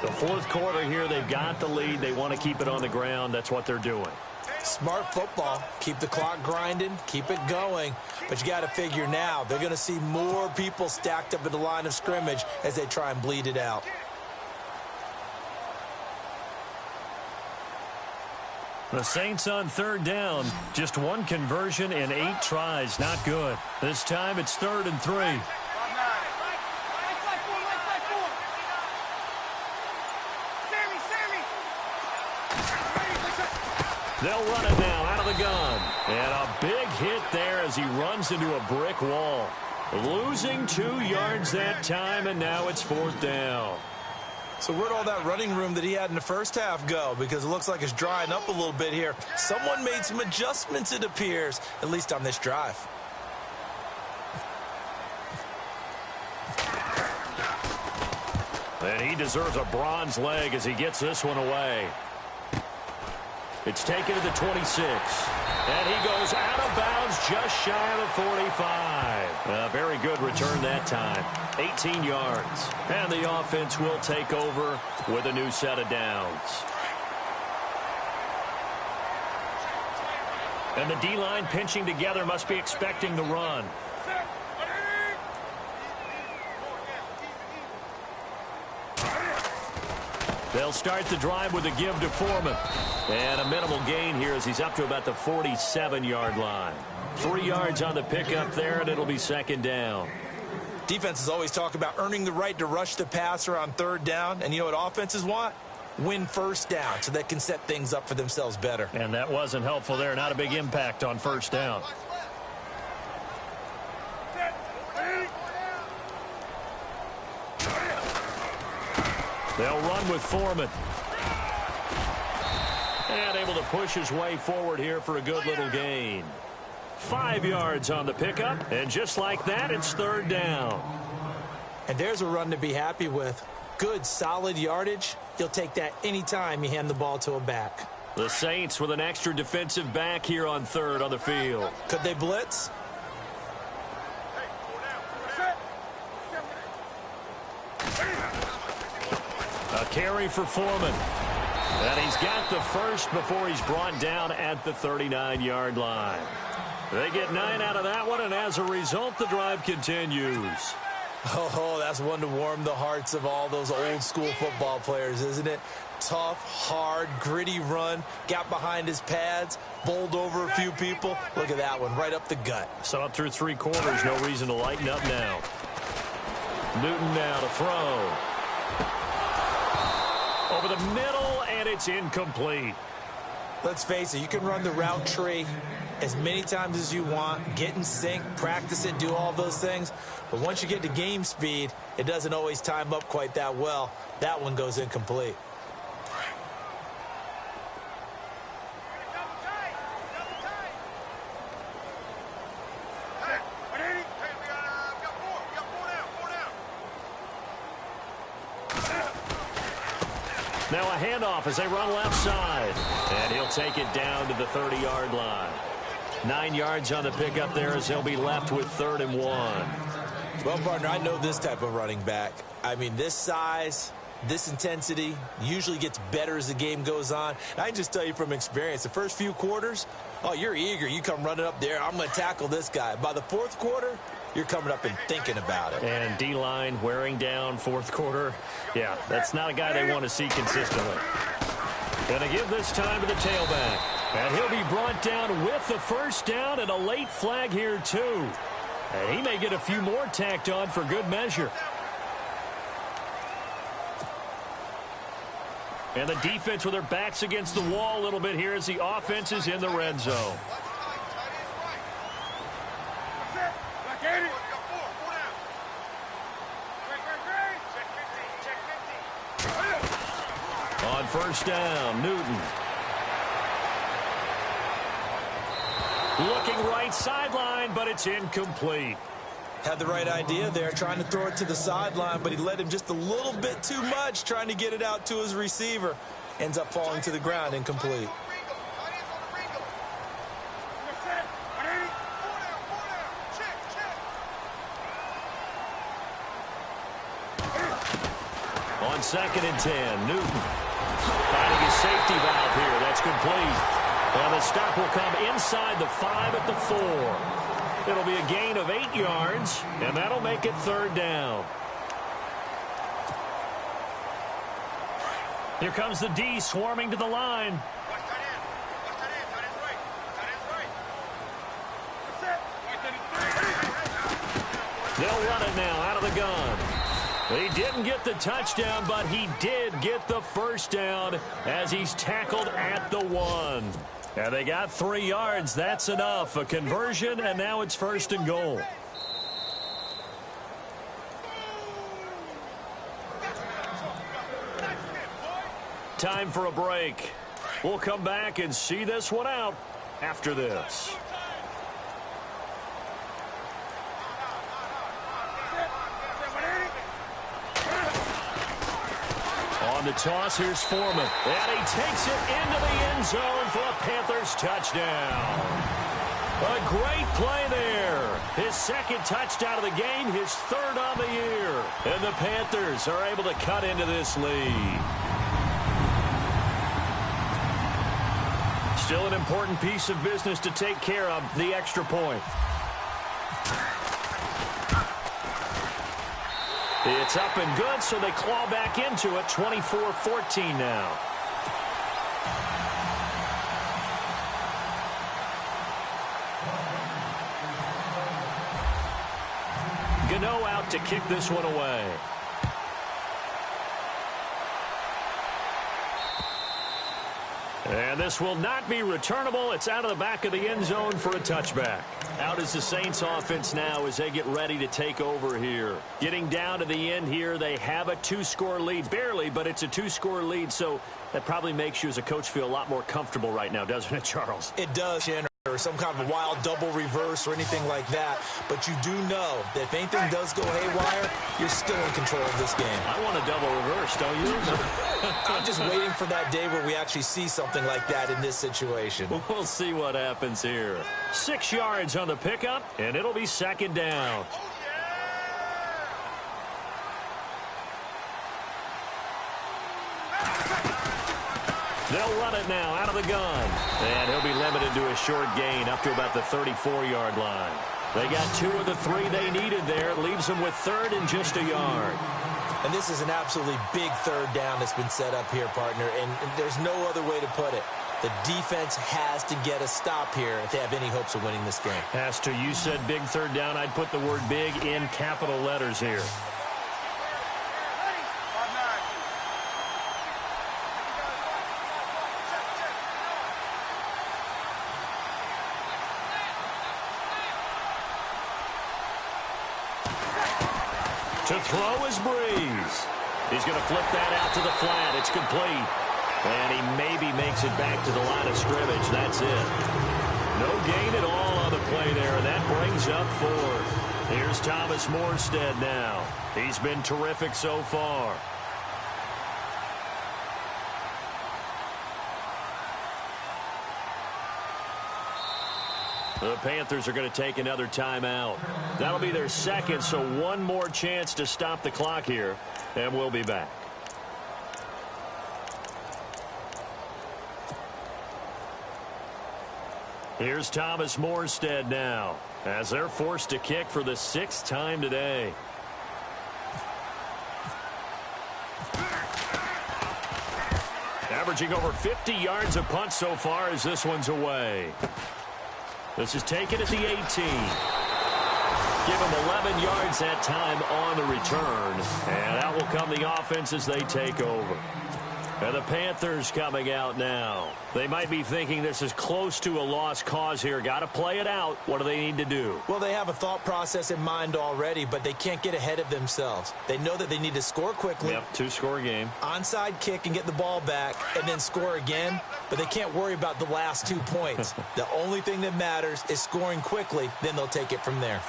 The 4th quarter here, they've got the lead. They want to keep it on the ground. That's what they're doing. Smart football. Keep the clock grinding. Keep it going. But you got to figure now, they're going to see more people stacked up at the line of scrimmage as they try and bleed it out. The Saints on 3rd down. Just 1 conversion in 8 tries. Not good. This time it's 3rd and 3. They'll run it now out of the gun. And a big hit there as he runs into a brick wall. Losing 2 yards that time, and now it's 4th down. So where'd all that running room that he had in the first half go? Because it looks like it's drying up a little bit here. Someone made some adjustments, it appears, at least on this drive. And he deserves a bronze leg as he gets this one away. It's taken to the 26. And he goes out of bounds just shy of the 45. A very good return that time. 18 yards. And the offense will take over with a new set of downs. And the D-line pinching together, must be expecting the run. They'll start the drive with a give to Foreman. And a minimal gain here as he's up to about the 47-yard line. 3 yards on the pickup there, and it'll be 2nd down. Defenses always talk about earning the right to rush the passer on 3rd down. And you know what offenses want? Win 1st down so they can set things up for themselves better. And that wasn't helpful there. Not a big impact on 1st down. They'll run with Foreman. And able to push his way forward here for a good little gain. 5 yards on the pickup. And just like that, it's 3rd down. And there's a run to be happy with. Good, solid yardage. You'll take that anytime you hand the ball to a back. The Saints with an extra defensive back here on 3rd on the field. Could they blitz? A carry for Foreman. And he's got the first before he's brought down at the 39-yard line. They get 9 out of that one, and as a result, the drive continues. Oh, that's one to warm the hearts of all those old-school football players, isn't it? Tough, hard, gritty run. Got behind his pads, bowled over a few people. Look at that one, right up the gut. So up through 3 quarters, no reason to lighten up now. Newton now to throw. Over the middle, and it's incomplete. Let's face it, you can run the route tree as many times as you want, get in sync, practice it, do all those things. But once you get to game speed, it doesn't always time up quite that well. That one goes incomplete. Now a handoff as they run left side. And he'll take it down to the 30-yard line. 9 yards on the pickup there as they'll be left with 3rd and 1. Well, partner, I know this type of running back. I mean, this size, this intensity usually gets better as the game goes on. And I can just tell you from experience, the first few quarters, oh, you're eager. You come running up there. I'm going to tackle this guy. By the 4th quarter, you're coming up and thinking about it. And D-line wearing down 4th quarter. Yeah, that's not a guy they want to see consistently. Going to give this time to the tailback. And he'll be brought down with the first down and a late flag here, too. And he may get a few more tacked on for good measure. And the defense with their backs against the wall a little bit here as the offense is in the red zone. On first down, Newton. Looking right sideline, but it's incomplete. Had the right idea there, trying to throw it to the sideline, but he led him just a little bit too much, trying to get it out to his receiver. Ends up falling to the ground, incomplete. On 2nd and 10, Newton finding his safety valve here. That's complete. And the stop will come inside the 5 at the 4. It'll be a gain of 8 yards, and that'll make it 3rd down. Here comes the D swarming to the line. They'll run it now out of the gun. He didn't get the touchdown, but he did get the first down as he's tackled at the 1. And they got 3 yards. That's enough. A conversion, and now it's 1st and goal. Time for a break. We'll come back and see this one out after this. On the toss, here's Foreman. And he takes it into the end zone for a Panthers touchdown. A great play there. His 2nd touchdown of the game, his 3rd on the year. And the Panthers are able to cut into this lead. Still an important piece of business to take care of, the extra point. It's up and good, so they claw back into it, 24-14 now. Gano out to kick this one away. And this will not be returnable. It's out of the back of the end zone for a touchback. Out is the Saints offense now as they get ready to take over here. Getting down to the end here, they have a 2-score lead. Barely, but it's a 2-score lead, so that probably makes you as a coach feel a lot more comfortable right now, doesn't it, Charles? It does, Shannon. Or some kind of a wild double reverse or anything like that. But you do know that if anything does go haywire, you're still in control of this game. I want a double reverse, don't you? I'm just waiting for that day where we actually see something like that in this situation. We'll see what happens here. 6 yards on the pickup, and it'll be 2nd down. They'll run it now out of the gun. And he'll be limited to a short gain up to about the 34-yard line. They got 2 of the 3 they needed there. It leaves them with 3rd and just a yard. And this is an absolutely big 3rd down that's been set up here, partner. And there's no other way to put it. The defense has to get a stop here if they have any hopes of winning this game. Has to. You said big 3rd down. I'd put the word big in capital letters here. To throw is Breeze. He's going to flip that out to the flat. It's complete. And he maybe makes it back to the line of scrimmage. That's it. No gain at all on the play there, and that brings up fourth. Here's Thomas Morstead now. He's been terrific so far. The Panthers are going to take another timeout. That'll be their second, so one more chance to stop the clock here, and we'll be back. Here's Thomas Morstead now, as they're forced to kick for the sixth time today. Averaging over 50 yards a punt so far as this one's away. This is taken at the 18. Give him 11 yards that time on the return. And out will come the offense as they take over. And the Panthers coming out now. They might be thinking this is close to a lost cause here. Got to play it out. What do they need to do? Well, they have a thought process in mind already, but they can't get ahead of themselves. They know that they need to score quickly. Yep, two-score game. Onside kick and get the ball back and then score again, but they can't worry about the last 2 points. The only thing that matters is scoring quickly, then they'll take it from there.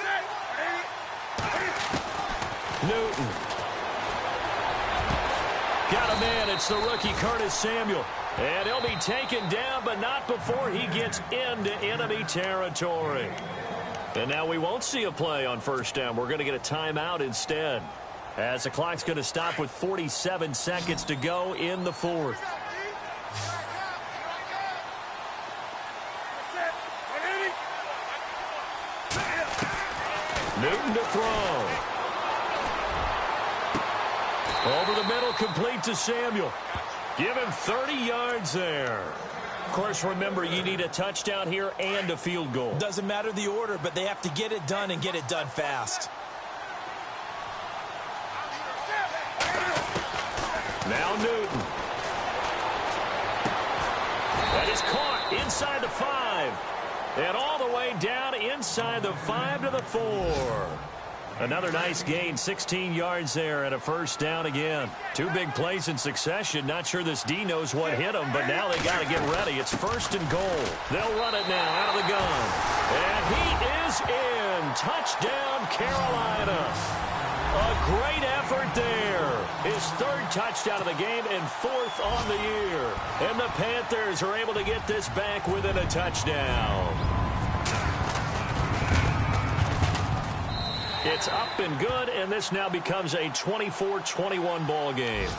Newton. Got a man. It's the rookie Curtis Samuel. And he'll be taken down, but not before he gets into enemy territory. And now we won't see a play on first down. We're going to get a timeout instead, as the clock's going to stop with 47 seconds to go in the fourth. Newton to throw. Over the middle, complete to Samuel. Give him 30 yards there. Of course, remember, you need a touchdown here and a field goal. Doesn't matter the order, but they have to get it done and get it done fast. Now Newton. That is caught inside the 5. And all the way down inside the 5 to the 4. Another nice gain, 16 yards there, and a first down again. Two big plays in succession. Not sure this D knows what hit him, but now they got to get ready. It's first and goal. They'll run it now out of the gun. And he is in. Touchdown, Carolina. A great effort there. His third touchdown of the game and fourth on the year. And the Panthers are able to get this back within a touchdown. It's up and good, and this now becomes a 24-21 ball game.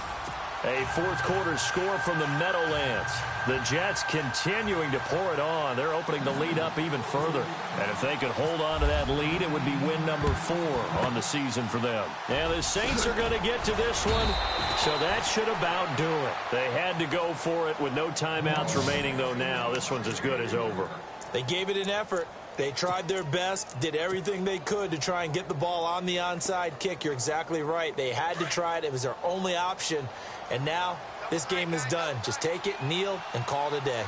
A fourth quarter score from the Meadowlands. The Jets continuing to pour it on. They're opening the lead up even further. And if they could hold on to that lead, it would be win number 4 on the season for them. And the Saints are going to get to this one, so that should about do it. They had to go for it with no timeouts remaining, though now this one's as good as over. They gave it an effort. They tried their best, did everything they could to try and get the ball on the onside kick. You're exactly right. They had to try it. It was their only option. And now this game is done. Just take it, kneel, and call it a day.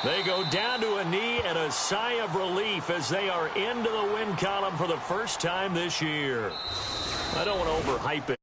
They go down to a knee and a sigh of relief as they are into the win column for the first time this year. I don't want to overhype it.